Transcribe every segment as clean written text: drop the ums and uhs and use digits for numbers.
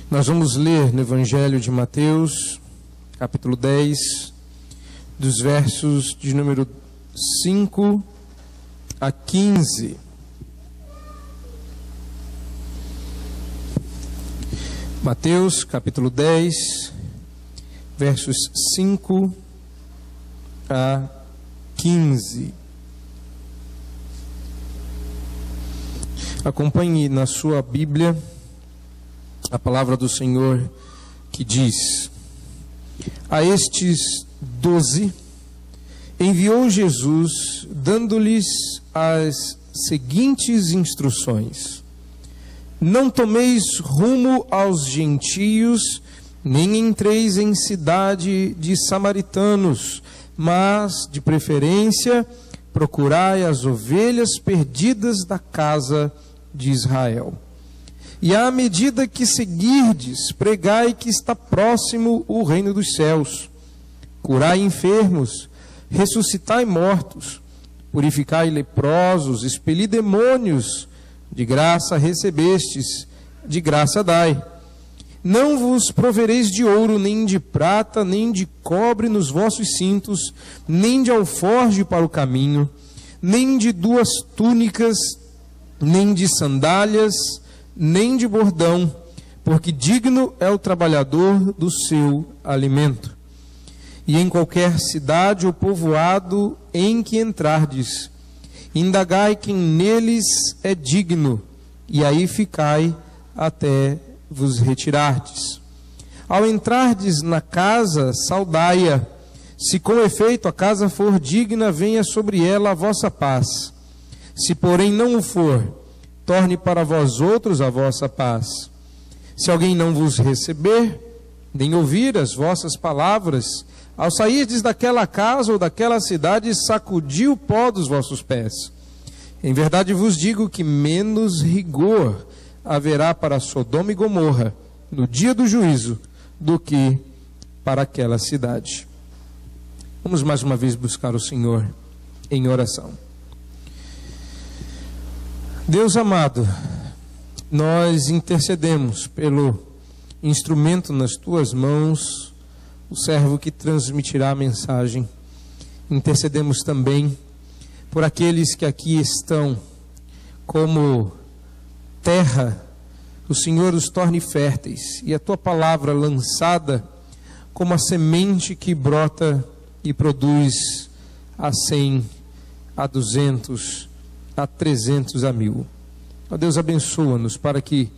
Nós vamos ler no Evangelho de Mateus, capítulo 10, dos versos de número 5 a 15. Mateus, capítulo 10, versos 5 a 15. Acompanhe na sua Bíblia a palavra do Senhor que diz: a estes 12 enviou Jesus, dando-lhes as seguintes instruções: não tomeis rumo aos gentios, nem entreis em cidade de samaritanos, mas, de preferência, procurai as ovelhas perdidas da casa de Israel. E à medida que seguirdes, pregai que está próximo o reino dos céus. Curai enfermos, ressuscitai mortos, purificai leprosos, expeli demônios. De graça recebestes, de graça dai. Não vos provereis de ouro, nem de prata, nem de cobre nos vossos cintos, nem de alforje para o caminho, nem de 2 túnicas, nem de sandálias, nem de bordão, porque digno é o trabalhador do seu alimento. E em qualquer cidade ou povoado em que entrardes, indagai quem neles é digno, e aí ficai até vos retirardes. Ao entrardes na casa, saudai-a. Se com efeito a casa for digna, venha sobre ela a vossa paz. Se porém não o for, torne para vós outros a vossa paz. Se alguém não vos receber, nem ouvir as vossas palavras, ao sairdes daquela casa ou daquela cidade, sacudi o pó dos vossos pés. Em verdade vos digo que menos rigor haverá para Sodoma e Gomorra no dia do juízo do que para aquela cidade. Vamos mais uma vez buscar o Senhor em oração. Deus amado, nós intercedemos pelo instrumento nas tuas mãos, o servo que transmitirá a mensagem. Intercedemos também por aqueles que aqui estão como terra, o Senhor os torne férteis, e a tua palavra lançada como a semente que brota e produz a 100, a 200, a 300, a 1000. Ó Deus, abençoa-nos para que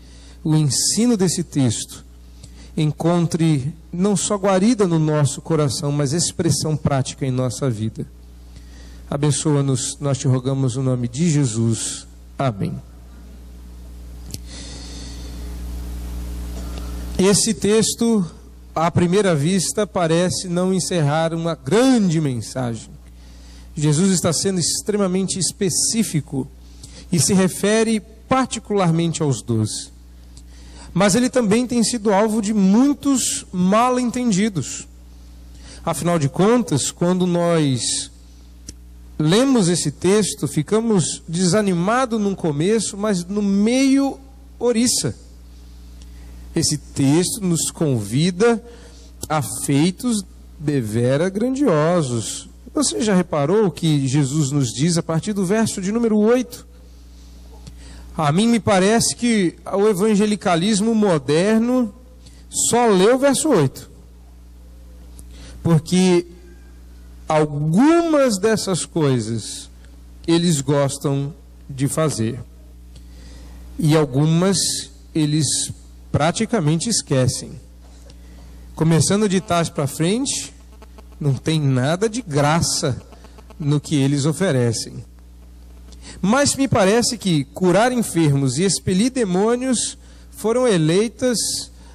o ensino desse texto encontre não só guarida no nosso coração, mas expressão prática em nossa vida. Abençoa-nos, nós te rogamos no nome de Jesus. Amém. Esse texto, à primeira vista, parece não encerrar uma grande mensagem. Jesus está sendo extremamente específico e se refere particularmente aos 12. Mas ele também tem sido alvo de muitos mal-entendidos. Afinal de contas, quando nós lemos esse texto, ficamos desanimados no começo, mas no meio oriça. Esse texto nos convida a feitos devera grandiosos. Você já reparou o que Jesus nos diz a partir do verso de número 8? A mim me parece que o evangelicalismo moderno só lê o verso 8. Porque algumas dessas coisas eles gostam de fazer. E algumas eles praticamente esquecem. Começando de trás para frente, não tem nada de graça no que eles oferecem. Mas me parece que curar enfermos e expelir demônios foram eleitas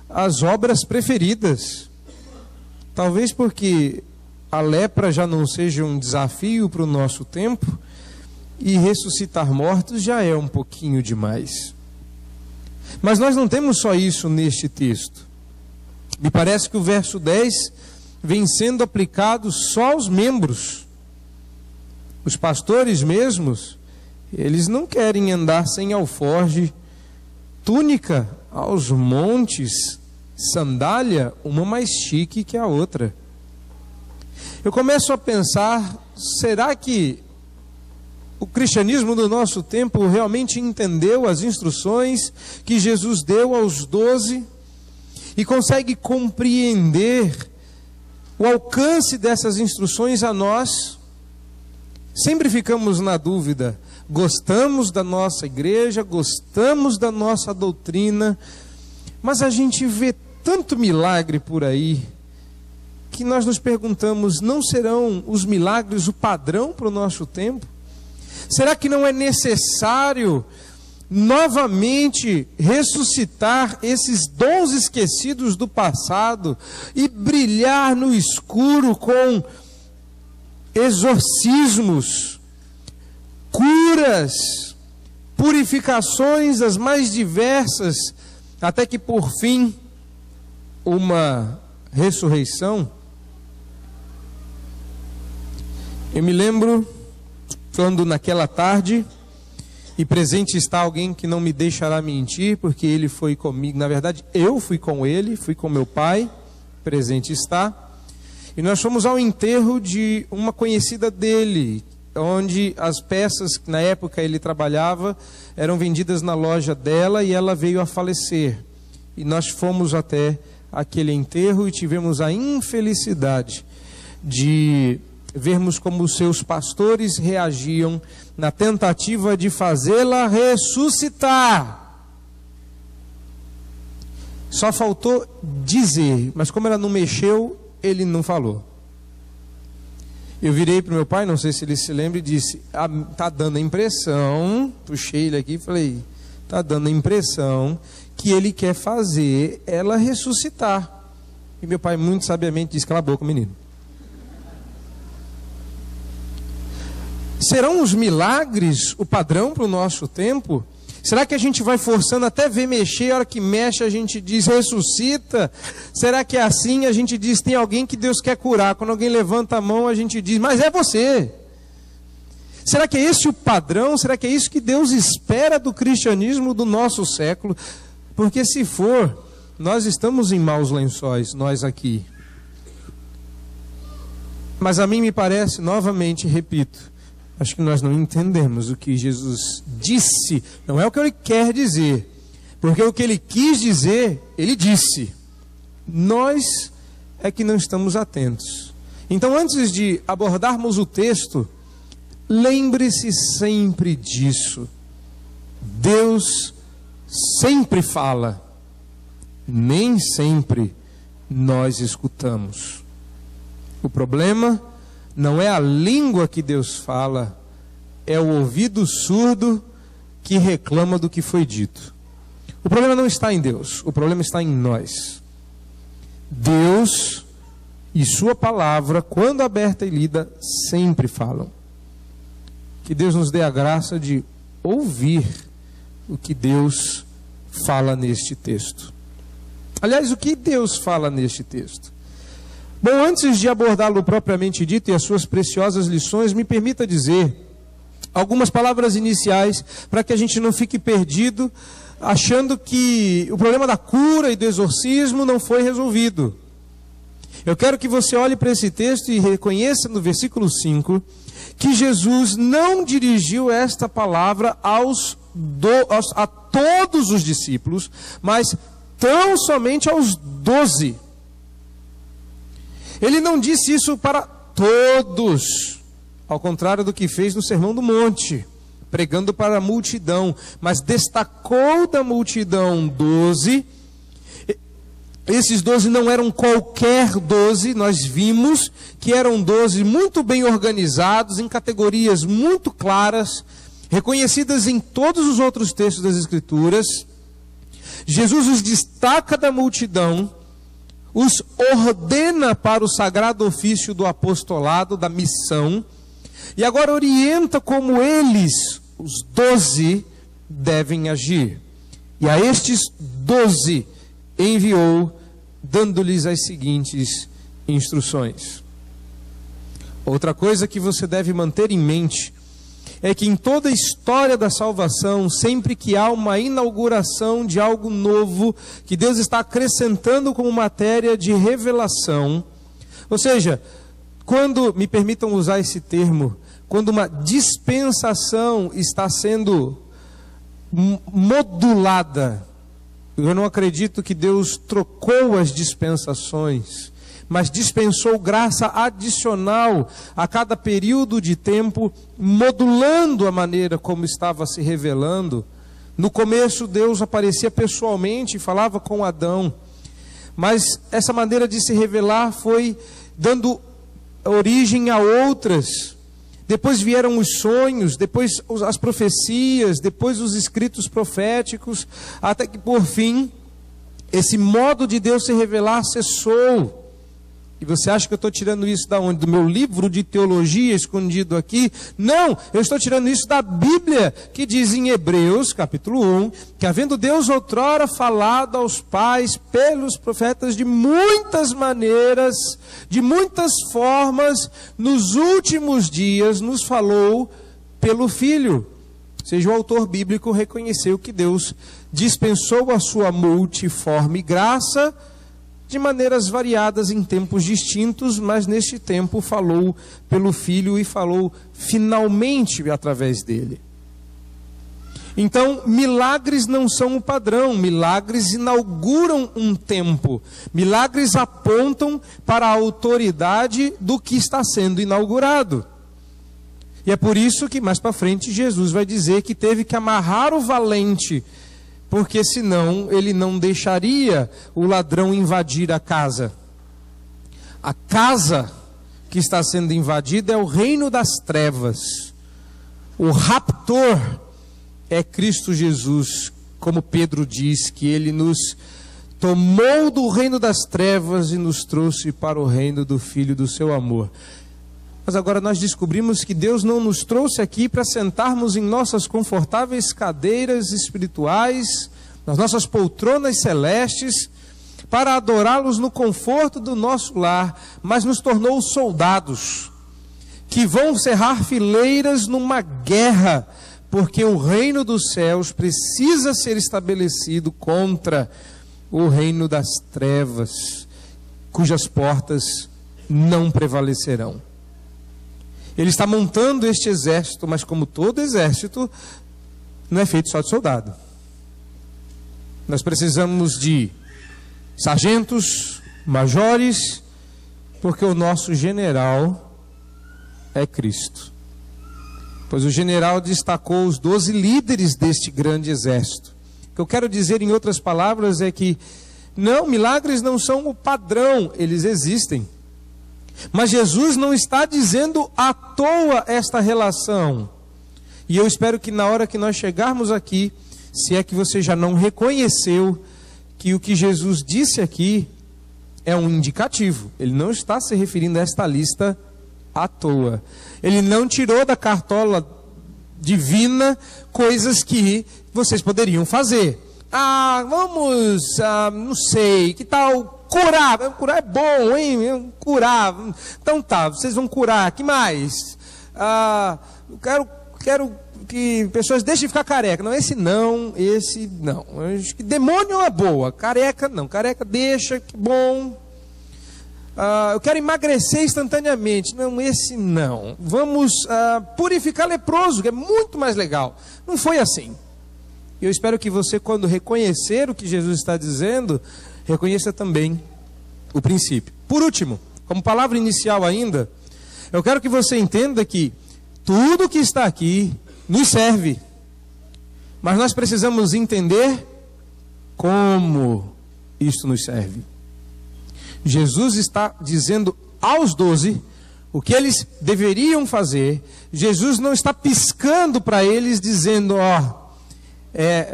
as obras preferidas. Talvez porque a lepra já não seja um desafio para o nosso tempo e ressuscitar mortos já é um pouquinho demais. Mas nós não temos só isso neste texto. Me parece que o verso 10 vem sendo aplicado só aos membros. Os pastores mesmos, eles não querem andar sem alforje, túnica aos montes, sandália, uma mais chique que a outra. Eu começo a pensar, será que o cristianismo do nosso tempo realmente entendeu as instruções que Jesus deu aos 12 e consegue compreender o alcance dessas instruções a nós? Sempre ficamos na dúvida. Gostamos da nossa igreja, gostamos da nossa doutrina, mas a gente vê tanto milagre por aí, que nós nos perguntamos, não serão os milagres o padrão para o nosso tempo? Será que não é necessário novamente ressuscitar esses dons esquecidos do passado e brilhar no escuro com exorcismos, curas, purificações as mais diversas, até que por fim uma ressurreição? Eu me lembro quando naquela tarde, e presente está alguém que não me deixará mentir, porque ele foi comigo, na verdade eu fui com ele, fui com meu pai, presente está, e nós fomos ao enterro de uma conhecida dele, onde as peças que na época ele trabalhava eram vendidas na loja dela, e ela veio a falecer, e nós fomos até aquele enterro e tivemos a infelicidade de vermos como os seus pastores reagiam na tentativa de fazê-la ressuscitar. Só faltou dizer, mas como ela não mexeu, ele não falou. Eu virei para o meu pai, não sei se ele se lembra, e disse, está dando a impressão, puxei ele aqui e falei, está dando a impressão que ele quer fazer ela ressuscitar. E meu pai muito sabiamente disse, cala a boca, menino. Serão os milagres o padrão para o nosso tempo? Será que a gente vai forçando até ver mexer, a hora que mexe a gente diz ressuscita? Será que é assim? A gente diz tem alguém que Deus quer curar. Quando alguém levanta a mão a gente diz, mas é você. Será que é esse o padrão? Será que é isso que Deus espera do cristianismo do nosso século? Porque se for, nós estamos em maus lençóis, nós aqui. Mas a mim me parece, novamente, repito, acho que nós não entendemos o que Jesus disse. Não é o que ele quer dizer. Porque o que ele quis dizer, ele disse. Nós é que não estamos atentos. Então, antes de abordarmos o texto, lembre-se sempre disso. Deus sempre fala. Nem sempre nós escutamos. O problema não é a língua que Deus fala, é o ouvido surdo que reclama do que foi dito. O problema não está em Deus, o problema está em nós. Deus e sua palavra, quando aberta e lida, sempre falam. Que Deus nos dê a graça de ouvir o que Deus fala neste texto. Aliás, o que Deus fala neste texto? Bom, antes de abordá-lo propriamente dito e as suas preciosas lições, me permita dizer algumas palavras iniciais para que a gente não fique perdido, achando que o problema da cura e do exorcismo não foi resolvido. Eu quero que você olhe para esse texto e reconheça no versículo 5 que Jesus não dirigiu esta palavra a todos os discípulos, mas tão somente aos 12. Ele não disse isso para todos, ao contrário do que fez no Sermão do Monte, pregando para a multidão, mas destacou da multidão 12. Esses 12 não eram qualquer 12, nós vimos que eram 12 muito bem organizados, em categorias muito claras, reconhecidas em todos os outros textos das Escrituras. Jesus os destaca da multidão, os ordena para o sagrado ofício do apostolado, da missão, e agora orienta como eles, os 12, devem agir. E a estes 12 enviou, dando-lhes as seguintes instruções. Outra coisa que você deve manter em mente é que em toda a história da salvação, sempre que há uma inauguração de algo novo, que Deus está acrescentando como matéria de revelação, ou seja, quando, me permitam usar esse termo, quando uma dispensação está sendo modulada, eu não acredito que Deus trocou as dispensações, mas dispensou graça adicional a cada período de tempo, modulando a maneira como estava se revelando. No começo Deus aparecia pessoalmente e falava com Adão, mas essa maneira de se revelar foi dando origem a outras. Depois vieram os sonhos, depois as profecias, depois os escritos proféticos, até que por fim, esse modo de Deus se revelar cessou. E você acha que eu estou tirando isso da onde? Do meu livro de teologia escondido aqui? Não, eu estou tirando isso da Bíblia, que diz em Hebreus, capítulo 1, que havendo Deus outrora falado aos pais pelos profetas de muitas maneiras, de muitas formas, nos últimos dias nos falou pelo Filho. Ou seja, o autor bíblico reconheceu que Deus dispensou a sua multiforme graça de maneiras variadas em tempos distintos, mas neste tempo falou pelo Filho e falou finalmente através dele. Então, milagres não são o padrão, milagres inauguram um tempo, milagres apontam para a autoridade do que está sendo inaugurado. E é por isso que mais para frente Jesus vai dizer que teve que amarrar o valente, porque senão ele não deixaria o ladrão invadir a casa. A casa que está sendo invadida é o reino das trevas. O raptor é Cristo Jesus, como Pedro diz, que ele nos tomou do reino das trevas e nos trouxe para o reino do Filho do seu amor. Mas agora nós descobrimos que Deus não nos trouxe aqui para sentarmos em nossas confortáveis cadeiras espirituais, nas nossas poltronas celestes, para adorá-los no conforto do nosso lar, mas nos tornou soldados, que vão cerrar fileiras numa guerra, porque o reino dos céus precisa ser estabelecido contra o reino das trevas, cujas portas não prevalecerão. Ele está montando este exército, mas como todo exército, não é feito só de soldado. Nós precisamos de sargentos, majores, porque o nosso general é Cristo. Pois o general destacou os 12 líderes deste grande exército. O que eu quero dizer em outras palavras é que, não, milagres não são o padrão, eles existem. Mas Jesus não está dizendo à toa esta relação. E eu espero que na hora que nós chegarmos aqui, se é que você já não reconheceu que o que Jesus disse aqui é um indicativo. Ele não está se referindo a esta lista à toa. Ele não tirou da cartola divina coisas que vocês poderiam fazer. Vamos, não sei, que tal curar? Curar é bom, hein? Curar. Então tá, vocês vão curar. Que mais? Quero que pessoas deixem de ficar careca. Não, esse não. Acho que demônio é boa. Careca não. Careca deixa, que bom. Eu quero emagrecer instantaneamente. Não, esse não. Vamos purificar leproso, que é muito mais legal. Não foi assim. Eu espero que você, quando reconhecer o que Jesus está dizendo, reconheça também o princípio. Por último, como palavra inicial ainda, eu quero que você entenda que tudo que está aqui nos serve. Mas nós precisamos entender como isto nos serve. Jesus está dizendo aos 12 o que eles deveriam fazer. Jesus não está piscando para eles dizendo,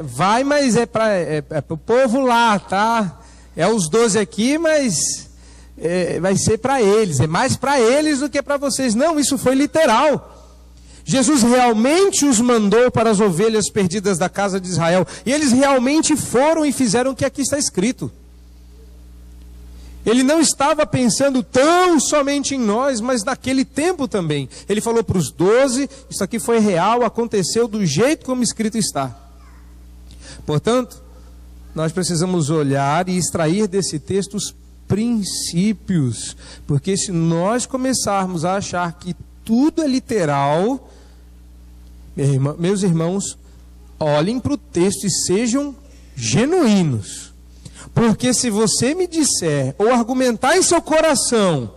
vai, mas é para o povo lá, tá? É os 12 aqui, mas vai ser para eles. É mais para eles do que para vocês. Não, isso foi literal. Jesus realmente os mandou para as ovelhas perdidas da casa de Israel. E eles realmente foram e fizeram o que aqui está escrito. Ele não estava pensando tão somente em nós, mas naquele tempo também. Ele falou para os 12, isso aqui foi real, aconteceu do jeito como escrito está. Portanto, nós precisamos olhar e extrair desse texto os princípios. Porque se nós começarmos a achar que tudo é literal, meus irmãos, olhem para o texto e sejam genuínos. Porque se você me disser, ou argumentar em seu coração,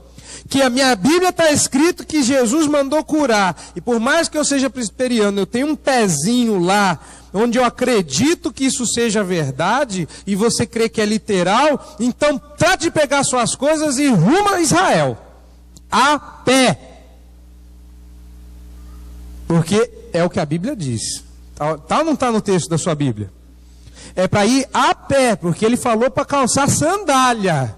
que a minha Bíblia está escrito que Jesus mandou curar, e por mais que eu seja presbiteriano, eu tenho um pezinho lá, onde eu acredito que isso seja verdade, e você crê que é literal, então trate de pegar suas coisas e rumo a Israel, a pé. Porque é o que a Bíblia diz. Tá ou não está no texto da sua Bíblia? É para ir a pé, porque ele falou para calçar sandália.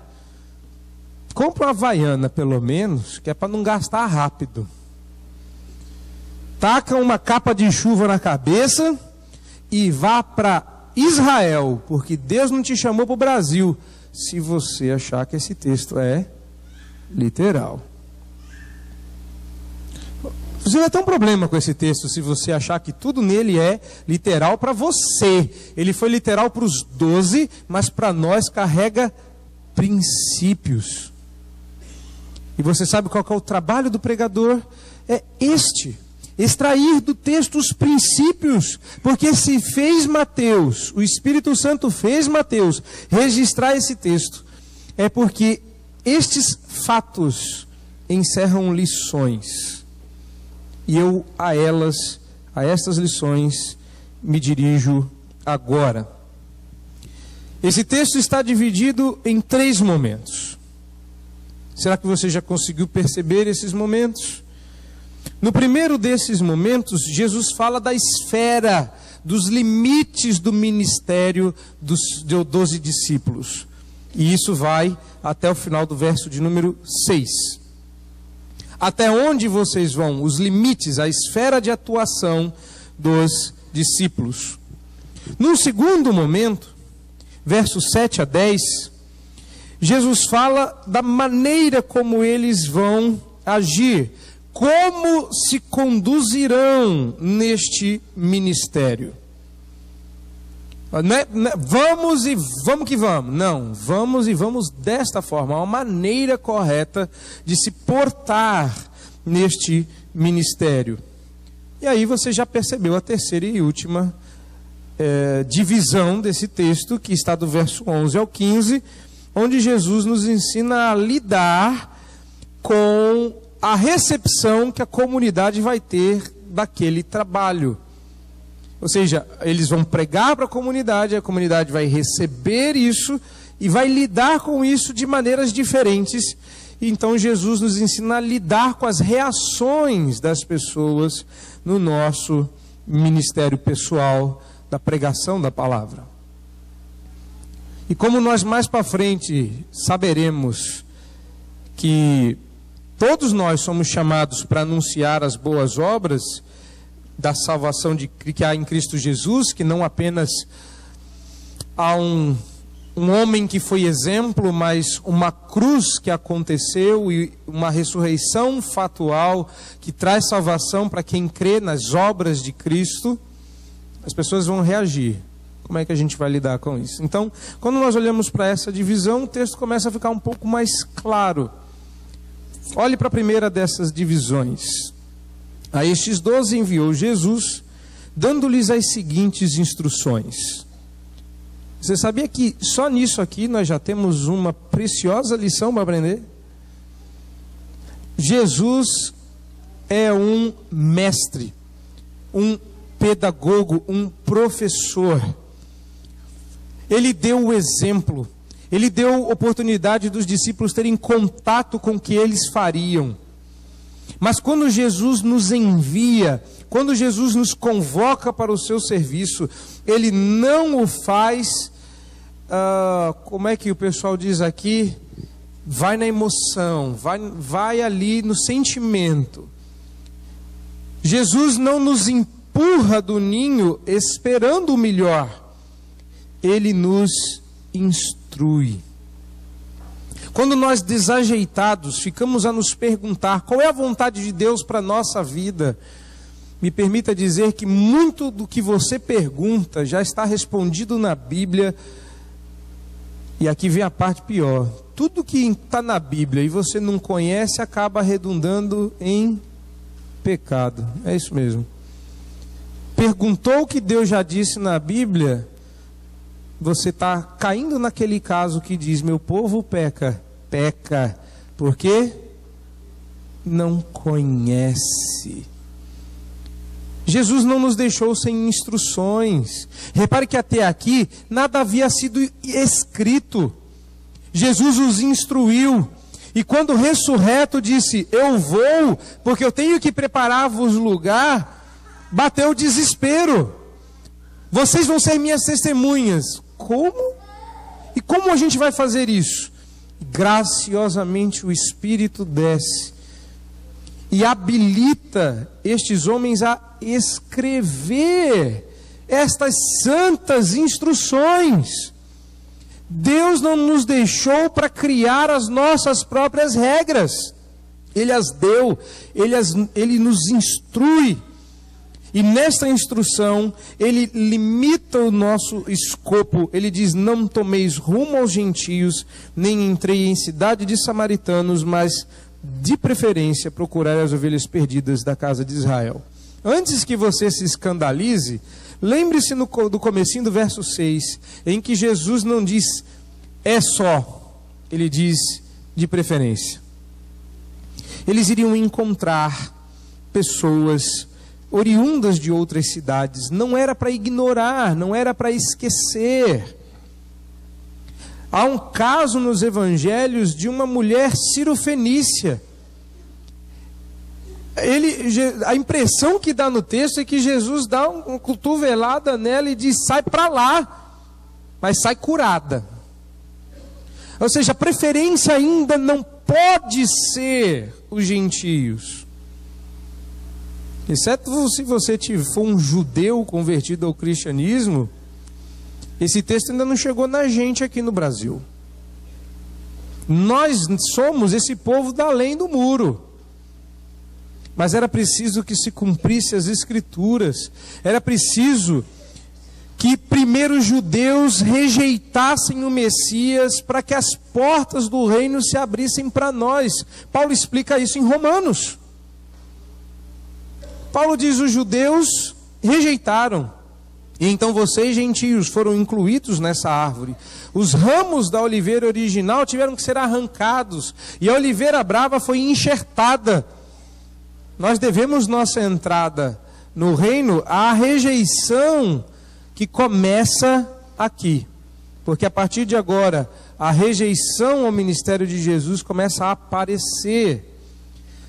Compra uma Havaiana, pelo menos, que é para não gastar rápido. Taca uma capa de chuva na cabeça e vá para Israel, porque Deus não te chamou para o Brasil, se você achar que esse texto é literal. Você vai ter um problema com esse texto se você achar que tudo nele é literal para você. Ele foi literal para os 12, mas para nós carrega princípios. E você sabe qual que é o trabalho do pregador? É este: extrair do texto os princípios. Porque se fez Mateus, o Espírito Santo fez Mateus registrar esse texto, é porque estes fatos encerram lições. E eu a estas lições, me dirijo agora. Esse texto está dividido em 3 momentos. Será que você já conseguiu perceber esses momentos? No primeiro desses momentos, Jesus fala da esfera, dos limites do ministério dos 12 discípulos. E isso vai até o final do verso de número 6. Até onde vocês vão? Os limites, a esfera de atuação dos discípulos. Num segundo momento, versos 7 a 10, Jesus fala da maneira como eles vão agir, como se conduzirão neste ministério. Não é, vamos e vamos que vamos. Não, vamos e vamos desta forma. Há uma maneira correta de se portar neste ministério. E aí você já percebeu a terceira e última divisão desse texto, que está do verso 11 ao 15, onde Jesus nos ensina a lidar com a recepção que a comunidade vai ter daquele trabalho. Ou seja, eles vão pregar para a comunidade vai receber isso e vai lidar com isso de maneiras diferentes. Então Jesus nos ensina a lidar com as reações das pessoas no nosso ministério pessoal da pregação da palavra. E como nós mais para frente saberemos que todos nós somos chamados para anunciar as boas obras da salvação que há em Cristo Jesus, que não apenas há um homem que foi exemplo, mas uma cruz que aconteceu e uma ressurreição fatual que traz salvação para quem crê nas obras de Cristo, as pessoas vão reagir. Como é que a gente vai lidar com isso? Então, quando nós olhamos para essa divisão, o texto começa a ficar um pouco mais claro. Olhe para a primeira dessas divisões. A estes 12 enviou Jesus, dando-lhes as seguintes instruções. Você sabia que só nisso aqui nós já temos uma preciosa lição para aprender? Jesus é um mestre, um pedagogo, um professor. Ele deu o exemplo, ele deu oportunidade dos discípulos terem contato com o que eles fariam. Mas quando Jesus nos envia, quando Jesus nos convoca para o seu serviço, ele não o faz, como é que o pessoal diz aqui? Vai na emoção, vai ali no sentimento. Jesus não nos empurra do ninho esperando o melhor. Ele nos instrui. Quando nós desajeitados ficamos a nos perguntar qual é a vontade de Deus para a nossa vida, me permita dizer que muito do que você pergunta já está respondido na Bíblia. E aqui vem a parte pior: tudo que está na Bíblia e você não conhece acaba redundando em pecado. É isso mesmo. Perguntou o que Deus já disse na Bíblia, você está caindo naquele caso que diz: meu povo peca, porque não conhece. Jesus não nos deixou sem instruções. Repare que até aqui nada havia sido escrito. Jesus os instruiu. E quando ressurreto disse: eu vou, porque eu tenho que preparar-vos lugar, bateu o desespero. Vocês vão ser minhas testemunhas. Como? E como a gente vai fazer isso? Graciosamente o Espírito desce e habilita estes homens a escrever estas santas instruções. Deus não nos deixou para criar as nossas próprias regras. Ele as deu, Ele nos instrui. E nesta instrução, Ele limita o nosso escopo. Ele diz: não tomeis rumo aos gentios, nem entrei em cidade de samaritanos, mas de preferência procurai as ovelhas perdidas da casa de Israel. Antes que você se escandalize, lembre-se do comecinho do verso 6, em que Jesus não diz é só, Ele diz de preferência. Eles iriam encontrar pessoas oriundas de outras cidades. Não era para ignorar, não era para esquecer. Há um caso nos evangelhos de uma mulher cirofenícia. A impressão que dá no texto é que Jesus dá uma cotovelada nela e diz: sai para lá, mas sai curada. Ou seja, a preferência ainda não pode ser os gentios. Exceto se você for um judeu convertido ao cristianismo. Esse texto ainda não chegou na gente aqui no Brasil. Nós somos esse povo da além do muro. Mas era preciso que se cumprisse as Escrituras. Era preciso que primeiro os judeus rejeitassem o Messias para que as portas do reino se abrissem para nós. Paulo explica isso em Romanos. Paulo diz: os judeus rejeitaram. E então vocês, gentios, foram incluídos nessa árvore. Os ramos da oliveira original tiveram que ser arrancados. E a oliveira brava foi enxertada. Nós devemos nossa entrada no reino à rejeição que começa aqui. Porque a partir de agora, a rejeição ao ministério de Jesus começa a aparecer.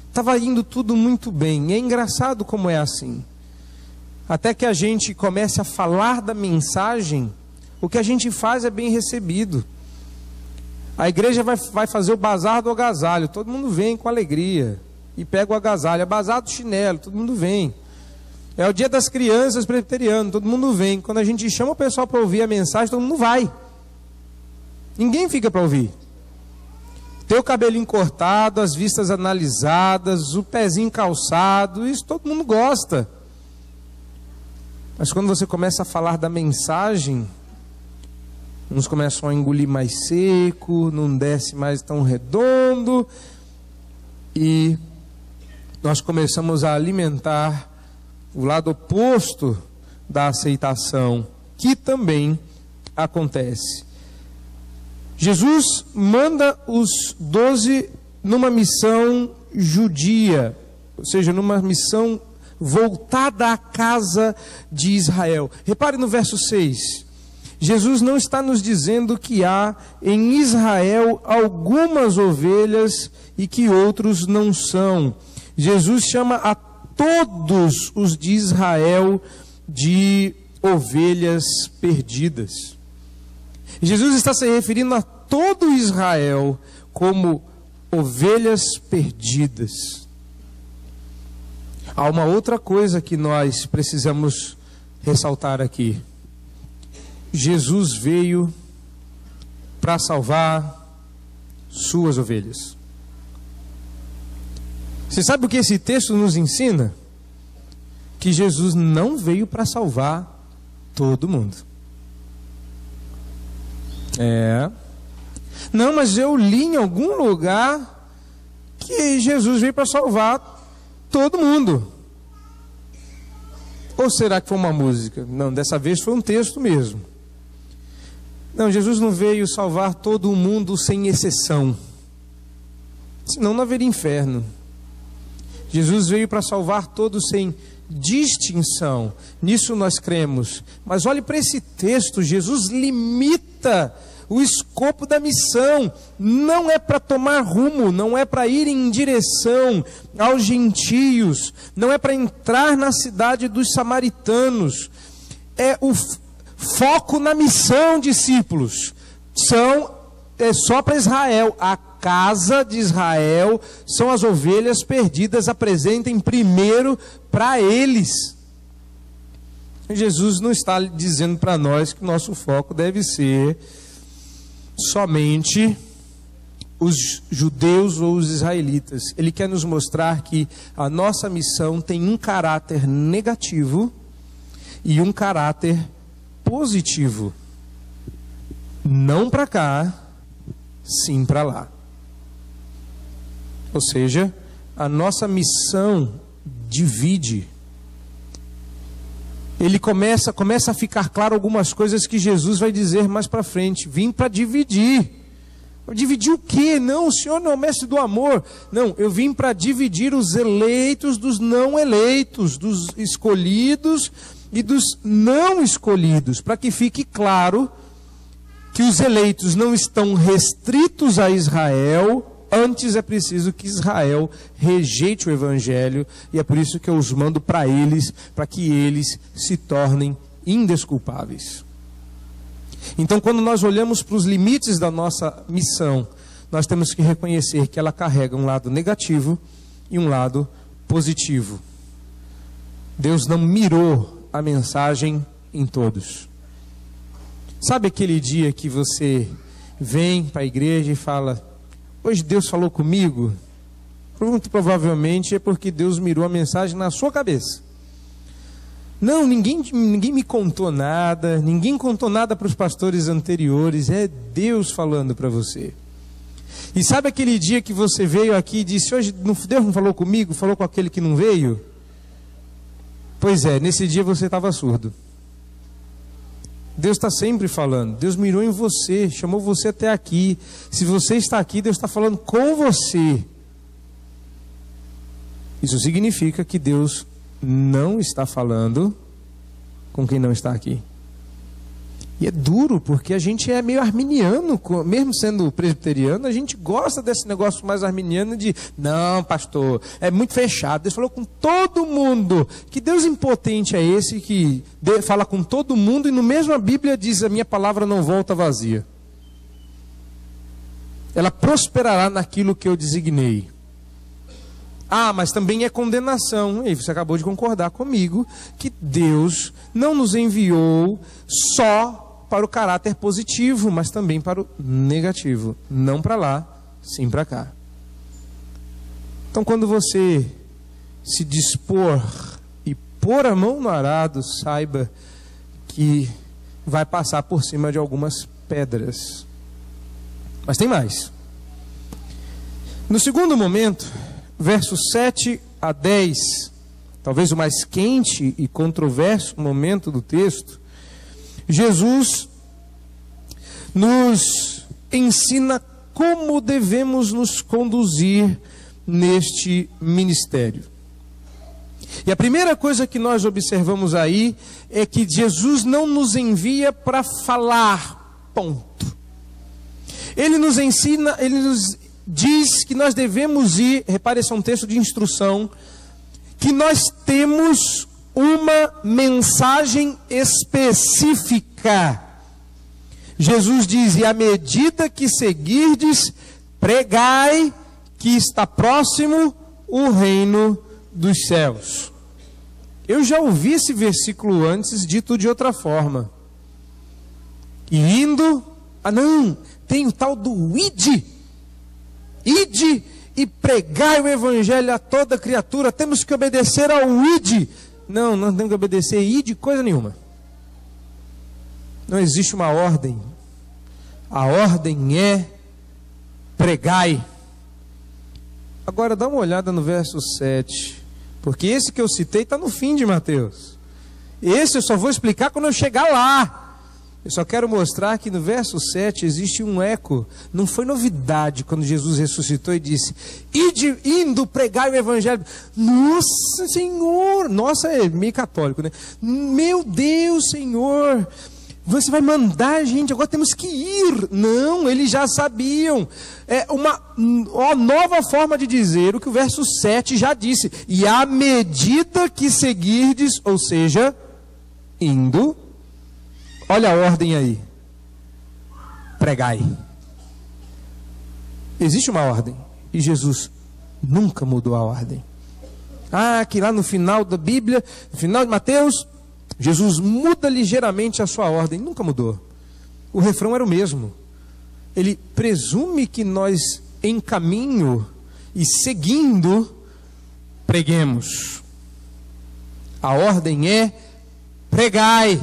Estava indo tudo muito bem. E é engraçado como é assim. Até que a gente comece a falar da mensagem, o que a gente faz é bem recebido. A igreja vai fazer o bazar do agasalho, todo mundo vem com alegria e pega o agasalho. É bazar do chinelo, todo mundo vem. É o dia das crianças presbiteriano, todo mundo vem. Quando a gente chama o pessoal para ouvir a mensagem, todo mundo vai. Ninguém fica para ouvir. Ter o cabelinho cortado, as vistas analisadas, o pezinho calçado, isso todo mundo gosta. Mas quando você começa a falar da mensagem, uns começam a engolir mais seco, não desce mais tão redondo, e nós começamos a alimentar o lado oposto da aceitação, que também acontece. Jesus manda os 12 numa missão judia, ou seja, numa missão voltada à casa de Israel. Repare no verso 6. Jesus não está nos dizendo que há em Israel algumas ovelhas e que outros não são. Jesus chama a todos os de Israel de ovelhas perdidas. Jesus está se referindo a todo Israel como ovelhas perdidas. Há uma outra coisa que nós precisamos ressaltar aqui. Jesus veio para salvar suas ovelhas. Você sabe o que esse texto nos ensina? Que Jesus não veio para salvar todo mundo. Não, mas eu li em algum lugar que Jesus veio para salvar todo mundo. Ou será que foi uma música? Não, dessa vez foi um texto mesmo. Não, Jesus não veio salvar todo o mundo sem exceção. Senão não haveria inferno. Jesus veio para salvar todos sem distinção. Nisso nós cremos. Mas olhe para esse texto. Jesus limita o escopo da missão. Não é para tomar rumo, não é para ir em direção aos gentios, não é para entrar na cidade dos samaritanos. É o foco na missão, discípulos. É só para Israel. A casa de Israel são as ovelhas perdidas. Apresentem primeiro para eles. Jesus não está dizendo para nós que nosso foco deve ser somente os judeus ou os israelitas. Ele quer nos mostrar que a nossa missão tem um caráter negativo e um caráter positivo. Não para cá, sim para lá. Ou seja, a nossa missão divide. Ele começa a ficar claro algumas coisas que Jesus vai dizer mais para frente. Vim para dividir. Dividir o quê? Não, o Senhor não é o mestre do amor. Não, eu vim para dividir os eleitos dos não eleitos, dos escolhidos e dos não escolhidos, para que fique claro que os eleitos não estão restritos a Israel. Antes é preciso que Israel rejeite o Evangelho, e é por isso que eu os mando para eles, para que eles se tornem indesculpáveis. Então, quando nós olhamos para os limites da nossa missão, nós temos que reconhecer que ela carrega um lado negativo e um lado positivo. Deus não mirou a mensagem em todos. Sabe aquele dia que você vem para a igreja e fala: hoje Deus falou comigo? Muito provavelmente é porque Deus mirou a mensagem na sua cabeça. Não, ninguém me contou nada, ninguém contou nada para os pastores anteriores, é Deus falando para você. E sabe aquele dia que você veio aqui e disse: hoje Deus não falou comigo, falou com aquele que não veio? Pois é, nesse dia você estava surdo. Deus está sempre falando. Deus mirou em você, chamou você até aqui. Se você está aqui, Deus está falando com você. Isso significa que Deus não está falando com quem não está aqui. E é duro, porque a gente é meio arminiano, mesmo sendo presbiteriano, a gente gosta desse negócio mais arminiano de: não, pastor, é muito fechado. Deus falou com todo mundo. Que Deus impotente é esse que fala com todo mundo e no mesmo a Bíblia diz: a minha palavra não volta vazia. Ela prosperará naquilo que eu designei. Ah, mas também é condenação. E você acabou de concordar comigo que Deus não nos enviou só para o caráter positivo, mas também para o negativo. Não para lá, sim para cá. Então, quando você se dispor e pôr a mão no arado, saiba que vai passar por cima de algumas pedras. Mas tem mais. No segundo momento, versos 7 a 10, talvez o mais quente e controverso momento do texto, Jesus nos ensina como devemos nos conduzir neste ministério. E a primeira coisa que nós observamos aí é que Jesus não nos envia para falar, ponto. Ele nos ensina, ele nos diz que nós devemos ir, repare, esse é um texto de instrução, que nós temos uma mensagem específica. Jesus diz: e à medida que seguirdes, pregai que está próximo o reino dos céus. Eu já ouvi esse versículo antes, dito de outra forma. E indo, não, tem o tal do ide. ide e pregai o evangelho a toda criatura, temos que obedecer ao ide. Não, não temos que obedecer ide coisa nenhuma. Não existe uma ordem. A ordem é pregai. Agora dá uma olhada no verso 7, porque esse que eu citei está no fim de Mateus. Esse eu só vou explicar quando eu chegar lá. Eu só quero mostrar que no verso 7 existe um eco. Não foi novidade quando Jesus ressuscitou e disse: ide, indo pregar o evangelho. Nossa, Senhor! Nossa, é meio católico, né? Meu Deus, Senhor! Você vai mandar a gente, agora temos que ir. Não, eles já sabiam. É uma nova forma de dizer o que o verso 7 já disse. E à medida que seguirdes, ou seja, indo, olha a ordem aí. Pregai. Existe uma ordem. E Jesus nunca mudou a ordem. Que lá no final da Bíblia, no final de Mateus, Jesus muda ligeiramente a sua ordem. Nunca mudou. O refrão era o mesmo. Ele presume que nós, em caminho e seguindo, preguemos. A ordem é pregai.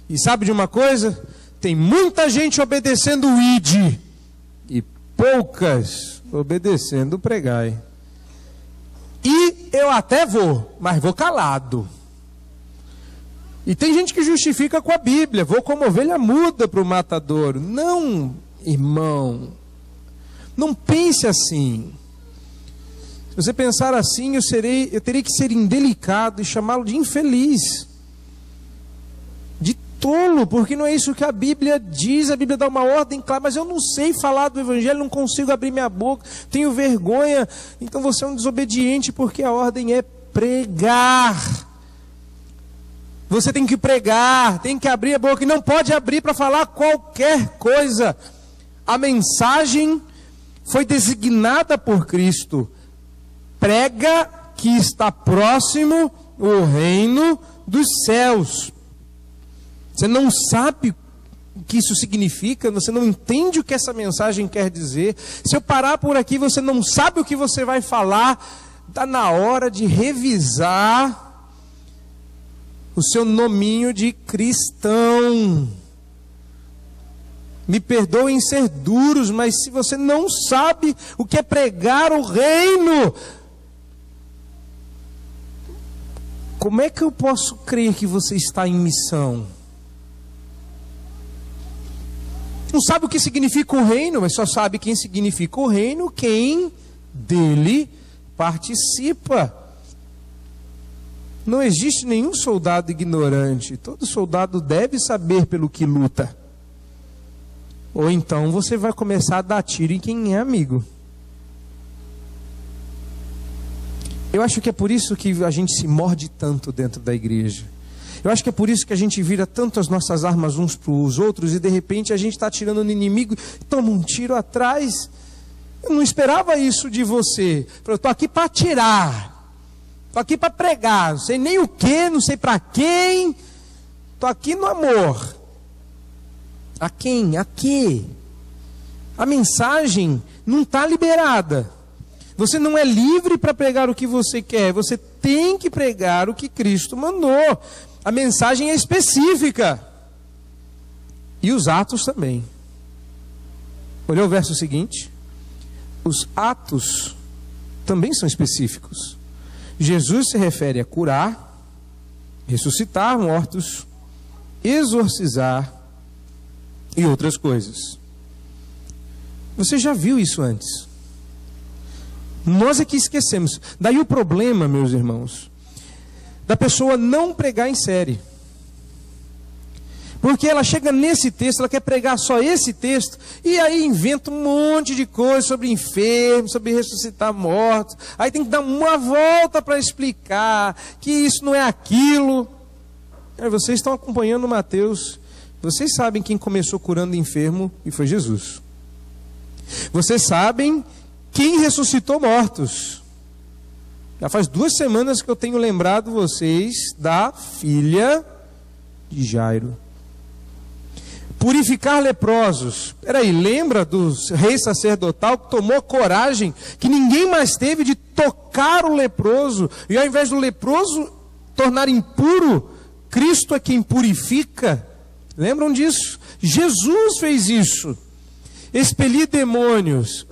E sabe de uma coisa? Tem muita gente obedecendo o ide e poucas obedecendo o pregai. E eu até vou, mas vou calado. E tem gente que justifica com a Bíblia: vou como ovelha muda para o matadouro. Não, irmão, não pense assim. Se você pensar assim, eu teria que ser indelicado e chamá-lo de infeliz, de tolo, porque não é isso que a Bíblia diz. A Bíblia dá uma ordem clara, mas eu não sei falar do evangelho, não consigo abrir minha boca, tenho vergonha. Então você é um desobediente, porque a ordem é pregar. Você tem que pregar, tem que abrir a boca, e não pode abrir para falar qualquer coisa. A mensagem foi designada por Cristo: prega que está próximo o reino dos céus. Você não sabe o que isso significa, você não entende o que essa mensagem quer dizer. Se eu parar por aqui, você não sabe o que você vai falar. Está na hora de revisar o seu nominho de cristão. Me perdoem ser duros, mas se você não sabe o que é pregar o reino, como é que eu posso crer que você está em missão? Não sabe o que significa o reino, mas só sabe quem significa o reino quem dele participa. Não existe nenhum soldado ignorante. Todo soldado deve saber pelo que luta. Ou então você vai começar a dar tiro em quem é amigo. Eu acho que é por isso que a gente se morde tanto dentro da igreja. Eu acho que é por isso que a gente vira tanto as nossas armas uns para os outros, e de repente a gente está atirando no inimigo e toma um tiro atrás. Eu não esperava isso de você. Eu estou aqui para atirar. Estou aqui para pregar, não sei nem o que, não sei para quem. Estou aqui no amor. A quem? A quê? A mensagem não está liberada. Você não é livre para pregar o que você quer. Você tem que pregar o que Cristo mandou. A mensagem é específica. E os atos também. Olhou o verso seguinte? Os atos também são específicos. Jesus se refere a curar, ressuscitar mortos, exorcizar e outras coisas. Você já viu isso antes? Nós é que esquecemos. Daí o problema, meus irmãos, da pessoa não pregar em série. Porque ela chega nesse texto, ela quer pregar só esse texto, e aí inventa um monte de coisa sobre enfermos, sobre ressuscitar mortos. Aí tem que dar uma volta para explicar que isso não é aquilo. Vocês estão acompanhando Mateus. Vocês sabem quem começou curando enfermo e foi Jesus. Vocês sabem quem ressuscitou mortos. Já faz 2 semanas que eu tenho lembrado vocês da filha de Jairo. purificar leprosos. Peraí, lembra do rei sacerdotal que tomou coragem, que ninguém mais teve, de tocar o leproso, e ao invés do leproso tornar impuro, Cristo é quem purifica. Lembram disso? Jesus fez isso. Expelir demônios.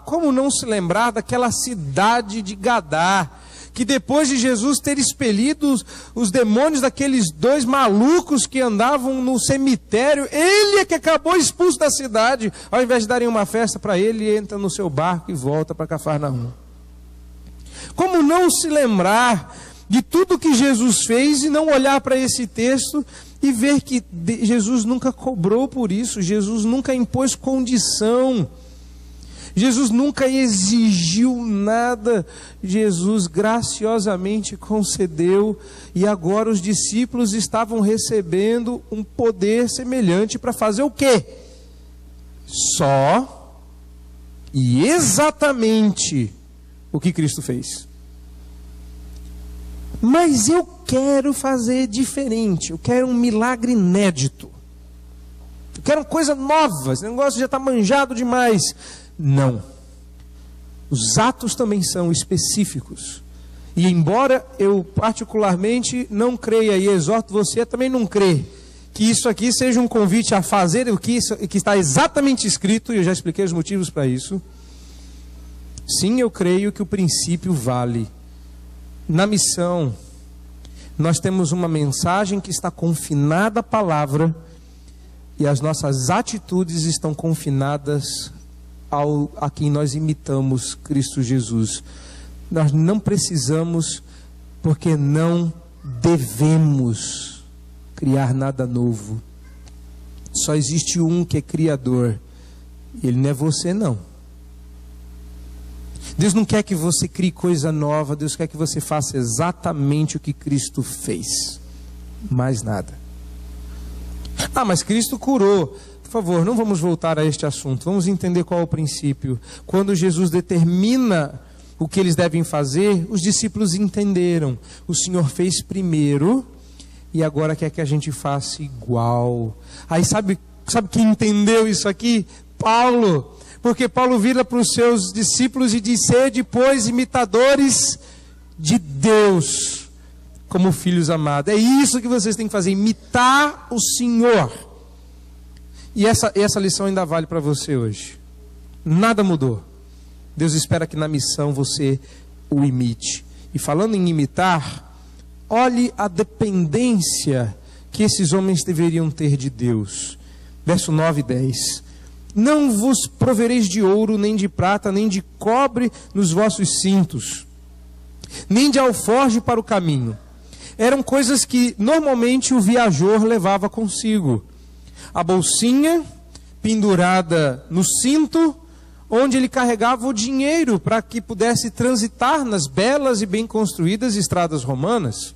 Como não se lembrar daquela cidade de Gadá, que depois de Jesus ter expelido os demônios daqueles dois malucos que andavam no cemitério, ele é que acabou expulso da cidade. Ao invés de darem uma festa para ele, ele entra no seu barco e volta para Cafarnaum. Como não se lembrar de tudo que Jesus fez e não olhar para esse texto e ver que Jesus nunca cobrou por isso, Jesus nunca impôs condição, Jesus nunca exigiu nada, Jesus graciosamente concedeu, e agora os discípulos estavam recebendo um poder semelhante para fazer o quê? Só e exatamente o que Cristo fez. Mas eu quero fazer diferente, eu quero um milagre inédito, eu quero uma coisa nova, esse negócio já está manjado demais. Não, os atos também são específicos, e embora eu particularmente não creia, e exorto você a também não crer, que isso aqui seja um convite a fazer o que está exatamente escrito, e eu já expliquei os motivos para isso. Sim, eu creio que o princípio vale. Na missão, nós temos uma mensagem que está confinada à palavra, e as nossas atitudes estão confinadas a quem nós imitamos, Cristo Jesus. Nós não precisamos, porque não devemos criar nada novo. Só existe um que é criador, e ele não é você não. Deus não quer que você crie coisa nova, Deus quer que você faça exatamente o que Cristo fez, mais nada. Mas Cristo curou. Por favor, não vamos voltar a este assunto, vamos entender qual é o princípio. Quando Jesus determina o que eles devem fazer, os discípulos entenderam. O Senhor fez primeiro e agora quer que a gente faça igual. Aí sabe quem entendeu isso aqui? Paulo. Porque Paulo vira para os seus discípulos e diz: sede, pois, imitadores de Deus, como filhos amados. É isso que vocês têm que fazer, imitar o Senhor. E essa lição ainda vale para você hoje. Nada mudou. Deus espera que na missão você o imite. E falando em imitar, olhe a dependência que esses homens deveriam ter de Deus. Verso 9 e 10. Não vos provereis de ouro, nem de prata, nem de cobre nos vossos cintos, nem de alforje para o caminho. Eram coisas que normalmente o viajor levava consigo. A bolsinha pendurada no cinto, onde ele carregava o dinheiro para que pudesse transitar nas belas e bem construídas estradas romanas.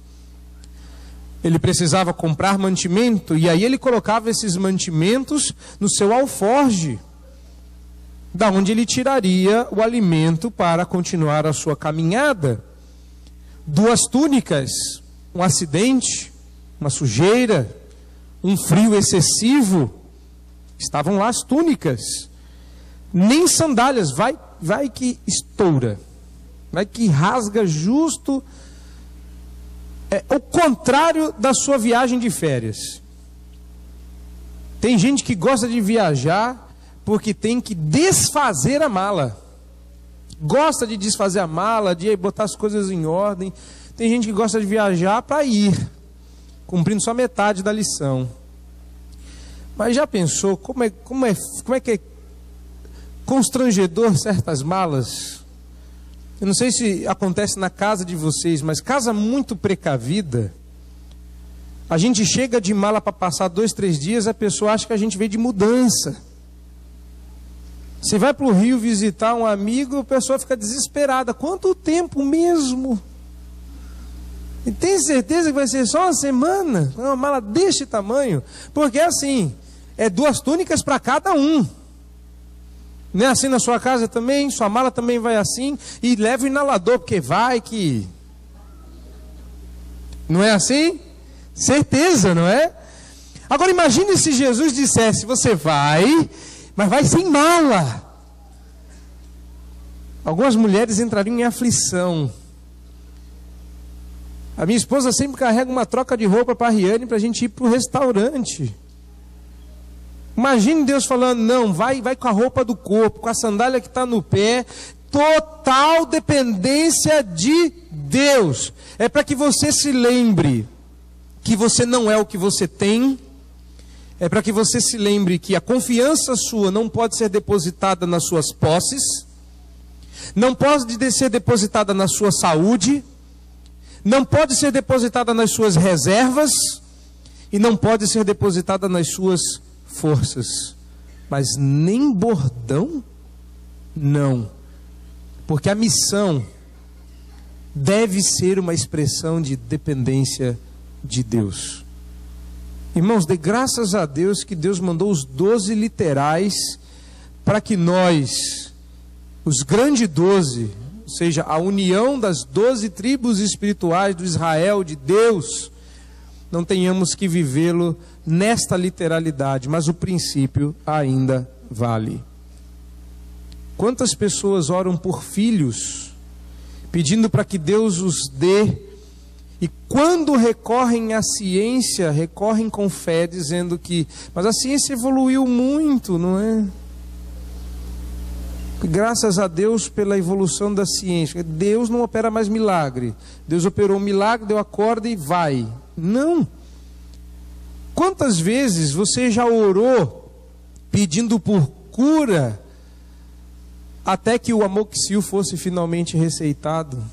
Ele precisava comprar mantimento, e aí ele colocava esses mantimentos no seu alforje, da onde ele tiraria o alimento para continuar a sua caminhada. 2 túnicas, um acidente, uma sujeira, um frio excessivo, estavam lá as túnicas. Nem sandálias, vai que estoura, vai que rasga justo. É o contrário da sua viagem de férias. Tem gente que gosta de viajar porque tem que desfazer a mala. Gosta de desfazer a mala, de botar as coisas em ordem. Tem gente que gosta de viajar para ir, cumprindo só metade da lição. Mas já pensou como é que é constrangedor certas malas? Eu não sei se acontece na casa de vocês, mas casa muito precavida, a gente chega de mala para passar 2, 3 dias, a pessoa acha que a gente veio de mudança. Você vai para o Rio visitar um amigo, a pessoa fica desesperada. Quanto tempo mesmo? E tem certeza que vai ser só uma semana? Uma mala deste tamanho? Porque assim, é 2 túnicas para cada um. Não é assim na sua casa também? Sua mala também vai assim? E leva o inalador, porque vai que... Não é assim? Certeza, não é? Agora imagine se Jesus dissesse: você vai, mas vai sem mala. Algumas mulheres entrariam em aflição. A minha esposa sempre carrega uma troca de roupa para a Riane para a gente ir para o restaurante. Imagine Deus falando: não, vai com a roupa do corpo, com a sandália que está no pé. Total dependência de Deus. É para que você se lembre que você não é o que você tem. É para que você se lembre que a confiança sua não pode ser depositada nas suas posses, não pode ser depositada na sua saúde, não pode ser depositada nas suas reservas e não pode ser depositada nas suas forças. Mas nem bordão? Não. Porque a missão deve ser uma expressão de dependência de Deus. Irmãos, dê graças a Deus que Deus mandou os 12 literais para que nós, os grandes 12, ou seja, a união das 12 tribos espirituais do Israel de Deus, não tenhamos que vivê-lo nesta literalidade, mas o princípio ainda vale. Quantas pessoas oram por filhos, pedindo para que Deus os dê, e quando recorrem à ciência, recorrem com fé, dizendo que, mas a ciência evoluiu muito, não é? Graças a Deus pela evolução da ciência. Deus não opera mais milagre. Deus operou um milagre, deu a corda e vai. Não. Quantas vezes você já orou pedindo por cura, até que o amoxicil fosse finalmente receitado?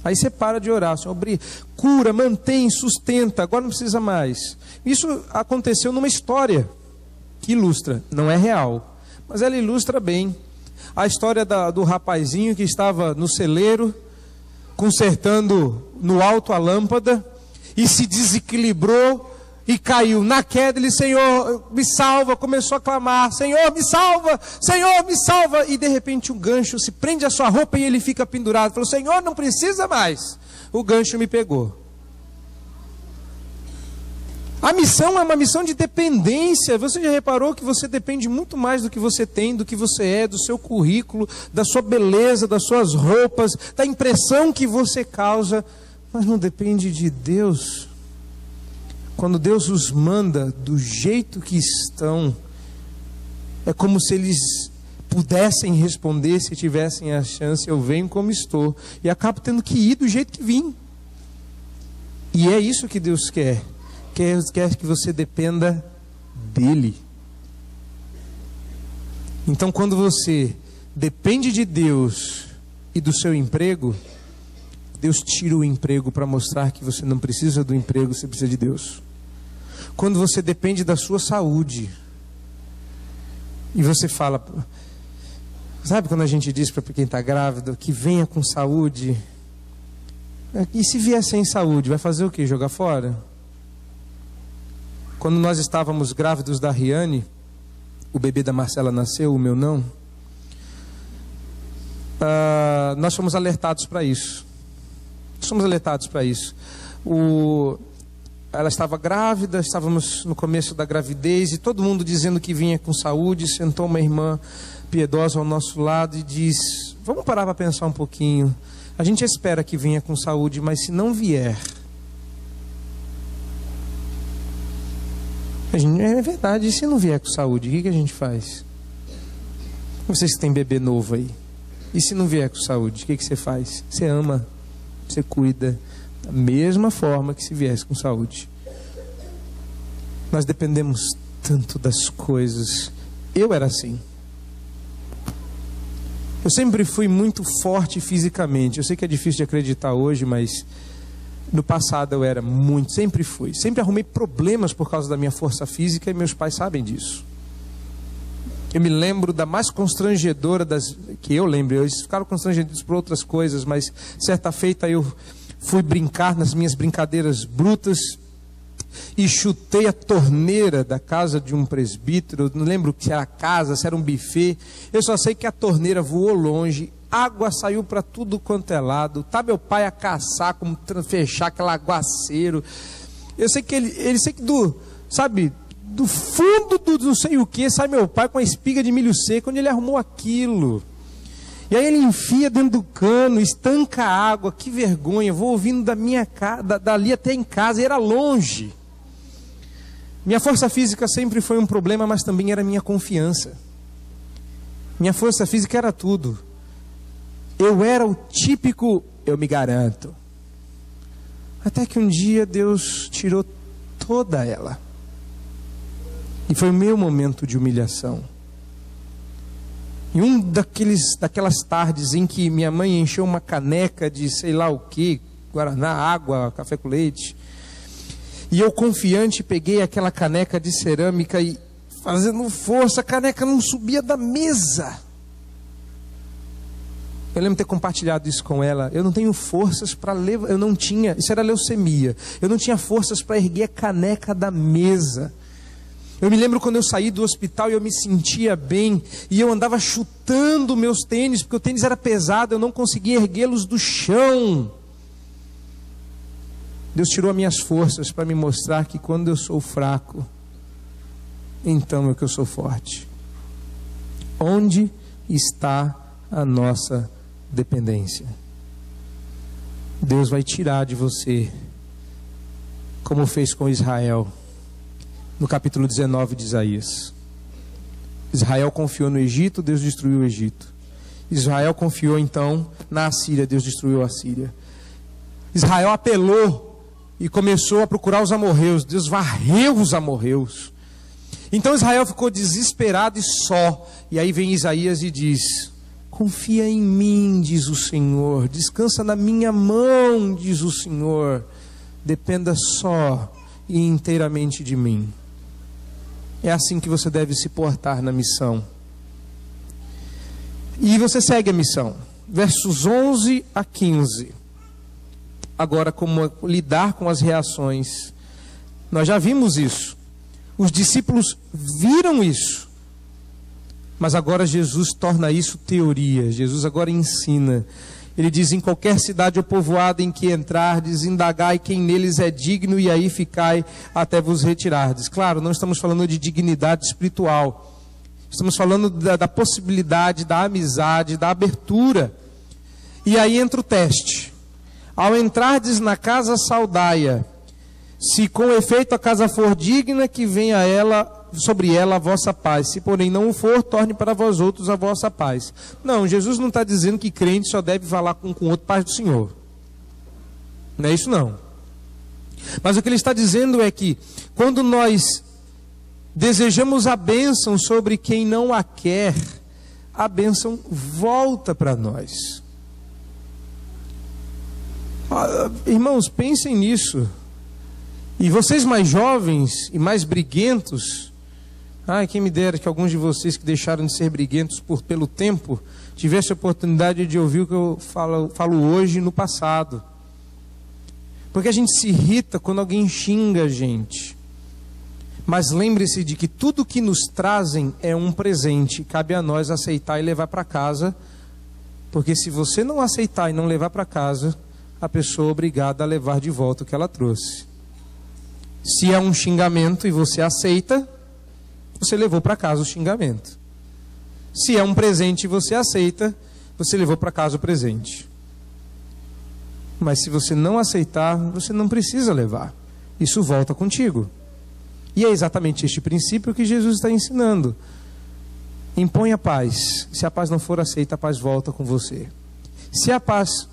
Aí você para de orar, Senhor, cura, mantém, sustenta, agora não precisa mais. Isso aconteceu numa história que ilustra, não é real, mas ela ilustra bem a história do rapazinho que estava no celeiro, consertando no alto a lâmpada, e se desequilibrou e caiu. Na queda ele: Senhor, me salva. Começou a clamar: Senhor, me salva, Senhor, me salva. E de repente um gancho se prende à sua roupa e ele fica pendurado. Falou: Senhor, não precisa mais, o gancho me pegou. A missão é uma missão de dependência. Você já reparou que você depende muito mais do que você tem, do que você é, do seu currículo, da sua beleza, das suas roupas, da impressão que você causa, mas não depende de Deus. Quando Deus os manda do jeito que estão, é como se eles pudessem responder, se tivessem a chance: eu venho como estou, e acabo tendo que ir do jeito que vim. E é isso que Deus quer. Quer que você dependa dele. Então, quando você depende de Deus e do seu emprego, Deus tira o emprego para mostrar que você não precisa do emprego, você precisa de Deus. Quando você depende da sua saúde, e você fala, sabe quando a gente diz para quem está grávido que venha com saúde? E se vier sem saúde, vai fazer o quê? Jogar fora? Quando nós estávamos grávidos da Riane, o bebê da Marcela nasceu, o meu não, nós fomos alertados para isso. Ela estava grávida, estávamos no começo da gravidez, e todo mundo dizendo que vinha com saúde. Sentou uma irmã piedosa ao nosso lado e diz: vamos parar para pensar um pouquinho. A gente espera que venha com saúde, mas se não vier... É verdade, e se não vier com saúde, o que a gente faz? Vocês que têm bebê novo aí, e se não vier com saúde, o que você faz? Você ama, você cuida, da mesma forma que se viesse com saúde. Nós dependemos tanto das coisas. Eu era assim. Eu sempre fui muito forte fisicamente. Eu sei que é difícil de acreditar hoje, mas no passado eu era muito, sempre fui. Sempre arrumei problemas por causa da minha força física, e meus pais sabem disso. Eu me lembro da mais constrangedora que eu lembro. Eles ficaram constrangidos por outras coisas, mas certa feita eu fui brincar nas minhas brincadeiras brutas e chutei a torneira da casa de um presbítero. Eu não lembro se era casa, se era um buffet. Eu só sei que a torneira voou longe, água saiu para tudo quanto é lado. Tá meu pai a caçar como fechar aquele aguaceiro. Eu sei que sabe, do fundo do não sei o que, sai meu pai com a espiga de milho seco, onde ele arrumou aquilo. E aí ele enfia dentro do cano, estanca a água, que vergonha, vou ouvindo da minha casa, dali até em casa, e era longe. Minha força física sempre foi um problema, mas também era minha confiança. Minha força física era tudo. Eu era o típico, eu me garanto. Até que um dia Deus tirou toda ela. E foi o meu momento de humilhação. E daquelas tardes em que minha mãe encheu uma caneca de sei lá o que, guaraná, água, café com leite. E eu, confiante, peguei aquela caneca de cerâmica e, fazendo força, a caneca não subia da mesa. Eu lembro de ter compartilhado isso com ela. Eu não tenho forças para levar, eu não tinha, isso era leucemia. Eu não tinha forças para erguer a caneca da mesa. Eu me lembro quando eu saí do hospital e eu me sentia bem, e eu andava chutando meus tênis, porque o tênis era pesado, eu não conseguia erguê-los do chão. Deus tirou as minhas forças para me mostrar que quando eu sou fraco, então é que eu sou forte. Onde está a nossa dependência? Deus vai tirar de você, como fez com Israel, no capítulo 19 de Isaías. Israel confiou no Egito, Deus destruiu o Egito. Israel confiou então na Assíria, Deus destruiu a Assíria. Israel apelou e começou a procurar os amorreus, Deus varreu os amorreus. Então Israel ficou desesperado e só. E aí vem Isaías e diz: confia em mim, diz o Senhor, descansa na minha mão, diz o Senhor, dependa só e inteiramente de mim. É assim que você deve se portar na missão. E você segue a missão. Versos 11 a 15. Agora, como lidar com as reações. Nós já vimos isso. Os discípulos viram isso. Mas agora Jesus torna isso teoria. Jesus agora ensina. Ele diz: em qualquer cidade ou povoado em que entrardes, indagai quem neles é digno, e aí ficai até vos retirardes. Claro, não estamos falando de dignidade espiritual. Estamos falando da possibilidade, da amizade, da abertura. E aí entra o teste. Ao entrardes na casa, saudai-a. Se com efeito a casa for digna, que venha sobre ela a vossa paz. Se porém não o for, torne para vós outros a vossa paz. Não, Jesus não está dizendo que crente só deve falar com outro, paz do Senhor. Não é isso não. Mas o que ele está dizendo é que quando nós desejamos a bênção sobre quem não a quer, a bênção volta para nós. Irmãos, pensem nisso. E vocês mais jovens e mais briguentos, quem me dera que alguns de vocês que deixaram de ser briguentos pelo tempo, tivessem a oportunidade de ouvir o que eu falo hoje no passado. Porque a gente se irrita quando alguém xinga a gente. Mas lembre-se de que tudo que nos trazem é um presente. Cabe a nós aceitar e levar para casa. Porque se você não aceitar e não levar para casa, a pessoa é obrigada a levar de volta o que ela trouxe. Se é um xingamento e você aceita, você levou para casa o xingamento. Se é um presente e você aceita, você levou para casa o presente. Mas se você não aceitar, você não precisa levar. Isso volta contigo. E é exatamente este princípio que Jesus está ensinando. Impõe a paz. Se a paz não for aceita, a paz volta com você. Se a paz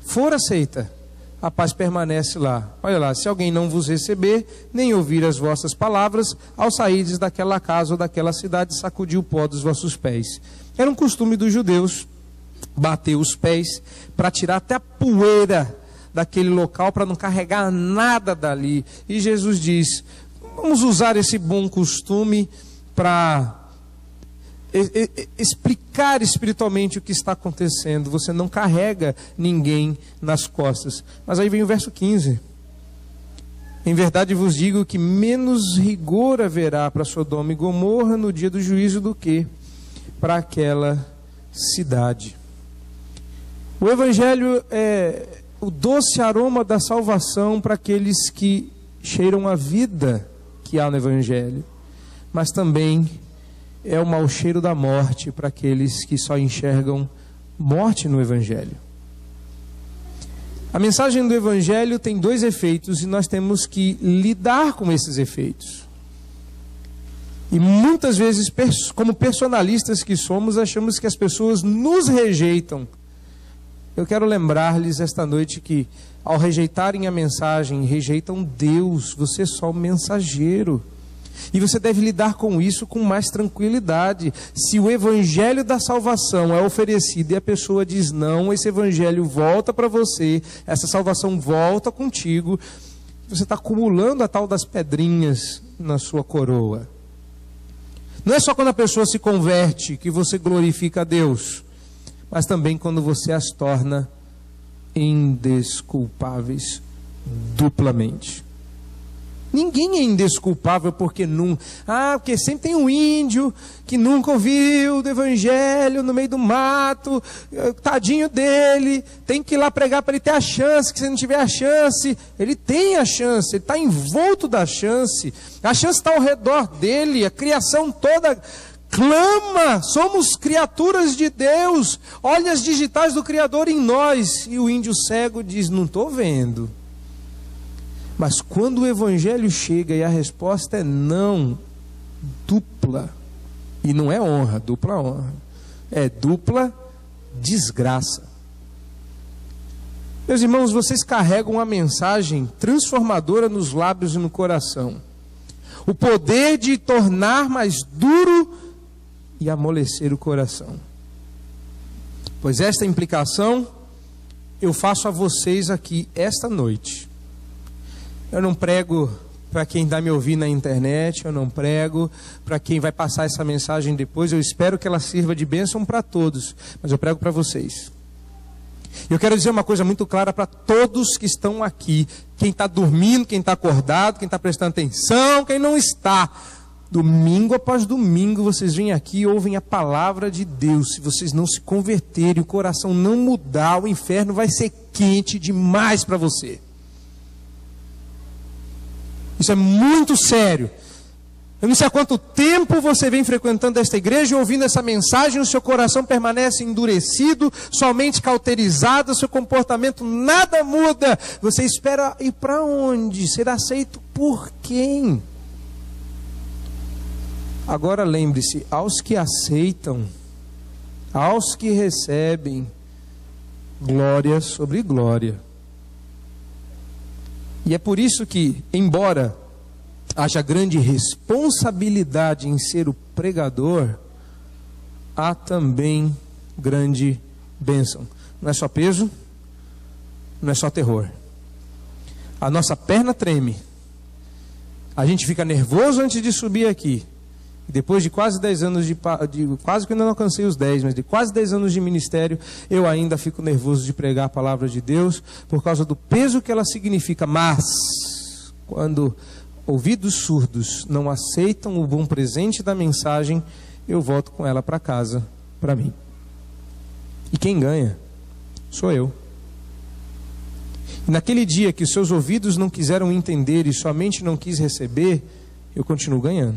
for aceita, a paz permanece lá. Olha lá, se alguém não vos receber, nem ouvir as vossas palavras, ao sairdes daquela casa ou daquela cidade, sacudir o pó dos vossos pés. Era um costume dos judeus bater os pés para tirar até a poeira daquele local, para não carregar nada dali. E Jesus diz: vamos usar esse bom costume para explicar espiritualmente o que está acontecendo. Você não carrega ninguém nas costas. Mas aí vem o verso 15. Em verdade vos digo que menos rigor haverá para Sodoma e Gomorra no dia do juízo do que para aquela cidade. O Evangelho é o doce aroma da salvação para aqueles que cheiram a vida, que há no Evangelho, mas também é o mau cheiro da morte para aqueles que só enxergam morte no Evangelho. A mensagem do Evangelho tem dois efeitos e nós temos que lidar com esses efeitos. E muitas vezes, como personalistas que somos, achamos que as pessoas nos rejeitam. Eu quero lembrar-lhes esta noite que, ao rejeitarem a mensagem, rejeitam Deus. Você é só um mensageiro. E você deve lidar com isso com mais tranquilidade. Se o evangelho da salvação é oferecido e a pessoa diz não, esse evangelho volta para você, essa salvação volta contigo, você está acumulando a tal das pedrinhas na sua coroa. Não é só quando a pessoa se converte que você glorifica a Deus, mas também quando você as torna indesculpáveis duplamente. Ninguém é indesculpável porque nunca... porque sempre tem um índio que nunca ouviu do evangelho no meio do mato, tadinho dele, tem que ir lá pregar para ele ter a chance, que se não tiver a chance, ele tem a chance, ele está envolto da chance, a chance está ao redor dele, a criação toda clama, somos criaturas de Deus, olha as digitais do Criador em nós, e o índio cego diz, não estou vendo. Mas quando o evangelho chega e a resposta é não, dupla, e não é honra, dupla honra, é dupla desgraça. Meus irmãos, vocês carregam uma mensagem transformadora nos lábios e no coração. O poder de tornar mais duro e amolecer o coração. Pois esta implicação eu faço a vocês aqui esta noite. Eu não prego para quem está me ouvindo na internet, eu não prego para quem vai passar essa mensagem depois, eu espero que ela sirva de bênção para todos, mas eu prego para vocês. Eu quero dizer uma coisa muito clara para todos que estão aqui, quem está dormindo, quem está acordado, quem está prestando atenção, quem não está. Domingo após domingo vocês vêm aqui e ouvem a palavra de Deus. Se vocês não se converterem, o coração não mudar, o inferno vai ser quente demais para você. Isso é muito sério. Eu não sei há quanto tempo você vem frequentando esta igreja e ouvindo essa mensagem, o seu coração permanece endurecido, sua mente cauterizada, seu comportamento nada muda. Você espera ir para onde? Ser aceito por quem? Agora lembre-se, aos que aceitam, aos que recebem, glória sobre glória. E é por isso que, embora haja grande responsabilidade em ser o pregador, há também grande bênção. Não é só peso, não é só terror. A nossa perna treme. A gente fica nervoso antes de subir aqui. E depois de quase 10 anos quase que eu não alcancei os 10, mas de quase 10 anos de ministério, eu ainda fico nervoso de pregar a palavra de Deus, por causa do peso que ela significa. Mas, quando ouvidos surdos não aceitam o bom presente da mensagem, eu volto com ela para casa, para mim. E quem ganha? Sou eu. E naquele dia que os seus ouvidos não quiseram entender e sua mente não quis receber, eu continuo ganhando.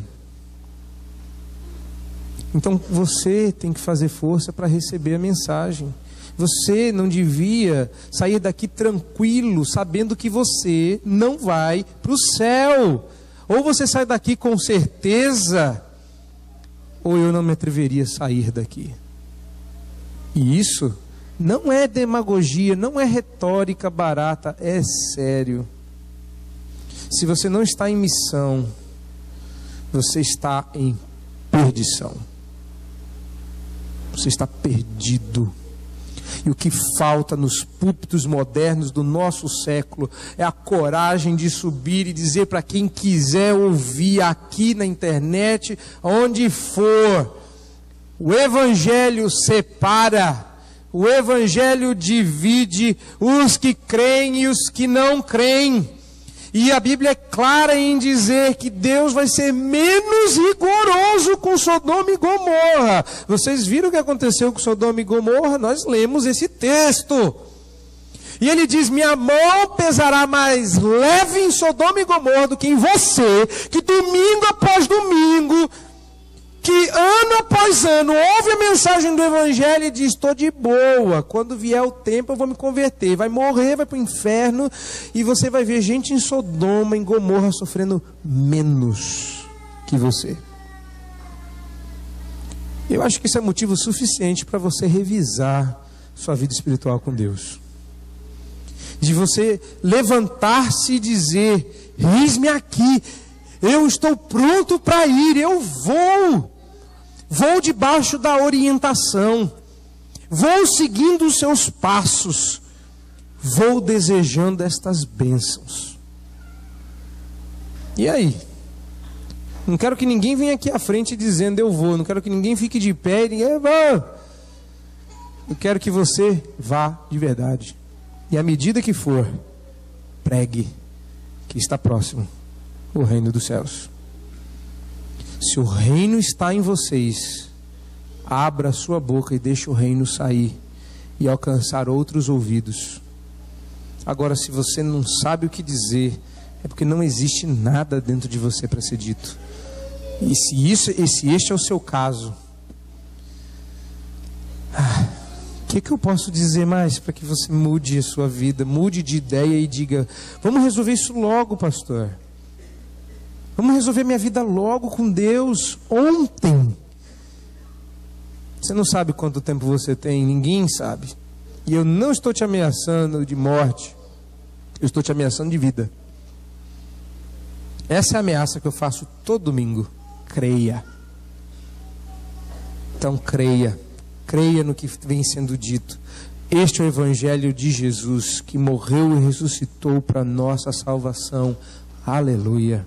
Então você tem que fazer força para receber a mensagem. Você não devia sair daqui tranquilo, sabendo que você não vai para o céu. Ou você sai daqui com certeza, ou eu não me atreveria a sair daqui. E isso não é demagogia, não é retórica barata, é sério. Se você não está em missão, você está em perdição. Você está perdido. E o que falta nos púlpitos modernos do nosso século é a coragem de subir e dizer para quem quiser ouvir aqui na internet, onde for: o Evangelho separa, o Evangelho divide os que creem e os que não creem. E a Bíblia é clara em dizer que Deus vai ser menos rigoroso com Sodoma e Gomorra. Vocês viram o que aconteceu com Sodoma e Gomorra? Nós lemos esse texto. E ele diz: minha mão pesará mais leve em Sodoma e Gomorra do que em você, que domingo após domingo, que ano após ano, ouve a mensagem do Evangelho e diz: estou de boa, quando vier o tempo eu vou me converter. Vai morrer, vai para o inferno, e você vai ver gente em Sodoma, em Gomorra, sofrendo menos que você. Eu acho que isso é motivo suficiente para você revisar sua vida espiritual com Deus. De você levantar-se e dizer: eis-me aqui, eu estou pronto para ir, eu vou debaixo da orientação, vou seguindo os seus passos, vou desejando estas bênçãos. E aí? Não quero que ninguém venha aqui à frente dizendo eu vou, não quero que ninguém fique de pé e ninguém vá. Eu quero que você vá de verdade. E à medida que for, pregue que está próximo o reino dos céus. Se o reino está em vocês, abra a sua boca e deixe o reino sair e alcançar outros ouvidos. Agora, se você não sabe o que dizer, é porque não existe nada dentro de você para ser dito. E se este é o seu caso, o que eu posso dizer mais para que você mude a sua vida, mude de ideia e diga: vamos resolver isso logo, pastor. Vamos resolver minha vida logo com Deus, ontem. Você não sabe quanto tempo você tem, ninguém sabe. E eu não estou te ameaçando de morte, eu estou te ameaçando de vida. Essa é a ameaça que eu faço todo domingo. Creia. Então creia no que vem sendo dito. Este é o Evangelho de Jesus, que morreu e ressuscitou para nossa salvação. Aleluia.